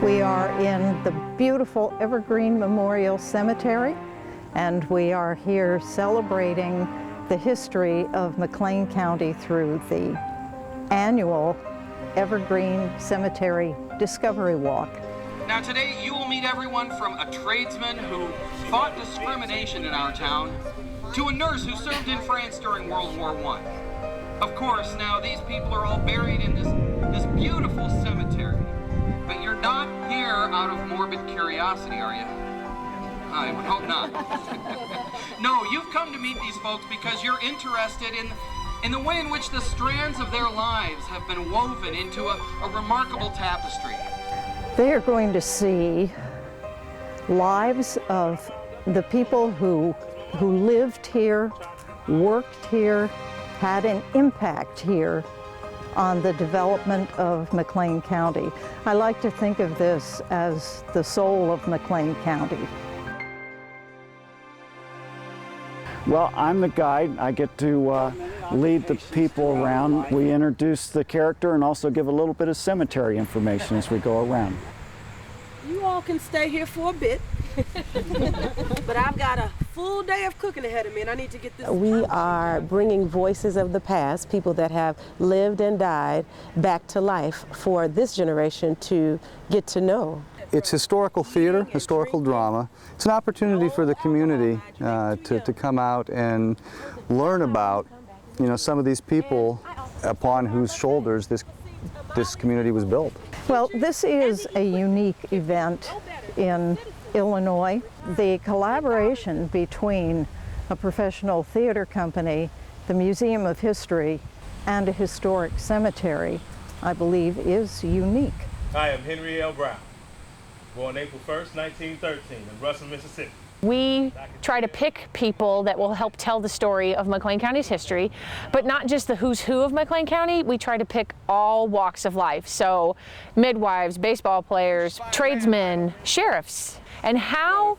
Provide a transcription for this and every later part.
We are in the beautiful Evergreen Memorial Cemetery, and we are here celebrating the history of McLean County through the annual Evergreen Cemetery Discovery Walk. Now today you will meet everyone from a tradesman who fought discrimination in our town to a nurse who served in France during World War I. Of course, now these people are all buried in this beautiful cemetery. But you're not here out of morbid curiosity, are you? I would hope not. No, you've come to meet these folks because you're interested in the way in which the strands of their lives have been woven into a remarkable tapestry. They are going to see lives of the people who lived here, worked here, had an impact here on the development of McLean County. I like to think of this as the soul of McLean County. Well, I'm the guide. I get to lead the people around. We introduce the character and also give a little bit of cemetery information as we go around. You all can stay here for a bit, but I've got a full day of cooking ahead of me and I need to get this. We are bringing voices of the past, people that have lived and died, back to life for this generation to get to know. It's historical theater, historical drama. It's an opportunity for the community to come out and learn about, some of these people upon whose shoulders this community was built. Well, this is a unique event in Illinois. The collaboration between a professional theater company, the Museum of History, and a historic cemetery, I believe, is unique. I am Henry L. Brown, born April 1st, 1913 in Russell, Mississippi. We try to pick people that will help tell the story of McLean County's history, but not just the who's who of McLean County. We try to pick all walks of life. So midwives, baseball players, tradesmen, sheriffs, and how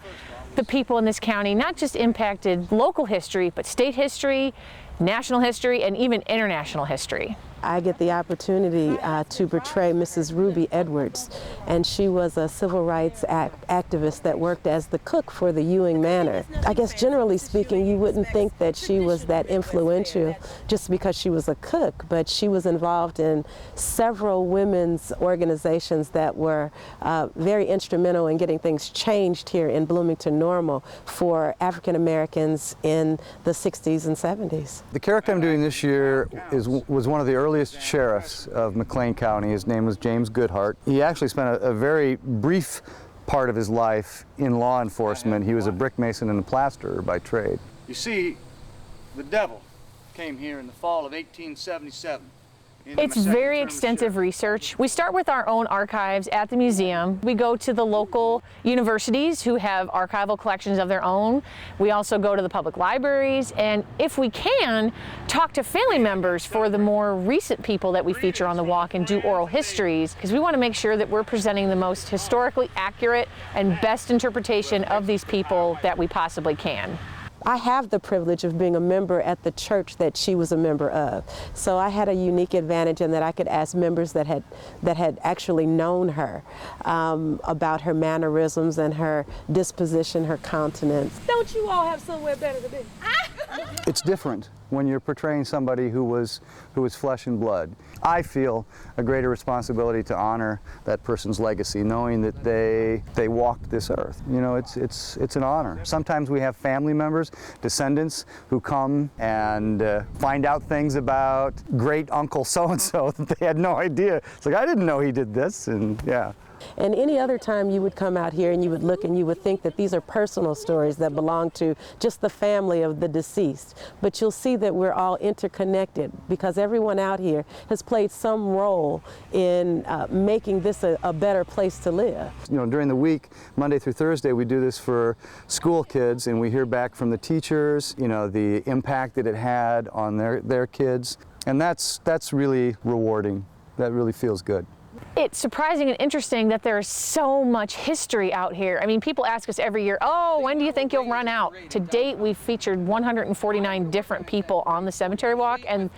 the people in this county not just impacted local history, but state history, national history, and even international history. I get the opportunity to portray Mrs. Ruby Edwards, and she was a civil rights activist that worked as the cook for the Ewing Manor. I guess generally speaking, you wouldn't think that she was that influential just because she was a cook, but she was involved in several women's organizations that were very instrumental in getting things changed here in Bloomington Normal for African Americans in the 60s and 70s. The character I'm doing this year was one of the earliest sheriffs of McLean County. His name was James Goodhart. He actually spent a very brief part of his life in law enforcement. He was a brick mason and a plasterer by trade. You see, the devil came here in the fall of 1877. It's very extensive research. We start with our own archives at the museum. We go to the local universities who have archival collections of their own. We also go to the public libraries, and if we can, talk to family members for the more recent people that we feature on the walk and do oral histories, because we want to make sure that we're presenting the most historically accurate and best interpretation of these people that we possibly can. I have the privilege of being a member at the church that she was a member of. So I had a unique advantage in that I could ask members that had actually known her about her mannerisms and her disposition, her countenance. Don't you all have somewhere better to be? It's different when you're portraying somebody who was flesh and blood. I feel a greater responsibility to honor that person's legacy, knowing that they walked this earth. It's an honor. Sometimes we have family members, descendants, who come and find out things about great uncle so-and-so that they had no idea. It's like, I didn't know he did this, and yeah. And any other time you would come out here and you would look and you would think that these are personal stories that belong to just the family of the deceased. But you'll see that we're all interconnected because everyone out here has played some role in making this a better place to live. During the week, Monday through Thursday, we do this for school kids, and we hear back from the teachers, the impact that it had on their kids. And that's really rewarding. That really feels good. It's surprising and interesting that there's so much history out here. I mean, people ask us every year, oh, when do you think you'll run out? To date, we've featured 149 different people on the cemetery walk, and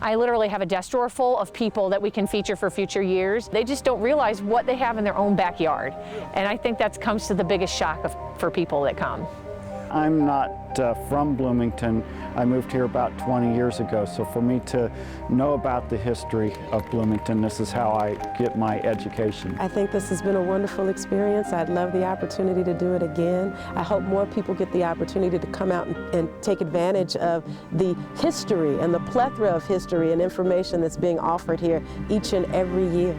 I literally have a desk drawer full of people that we can feature for future years. They just don't realize what they have in their own backyard. And I think that comes to the biggest shock for people that come. I'm not from Bloomington. I moved here about 20 years ago, so for me to know about the history of Bloomington, this is how I get my education. I think this has been a wonderful experience. I'd love the opportunity to do it again. I hope more people get the opportunity to come out and take advantage of the history and the plethora of history and information that's being offered here each and every year.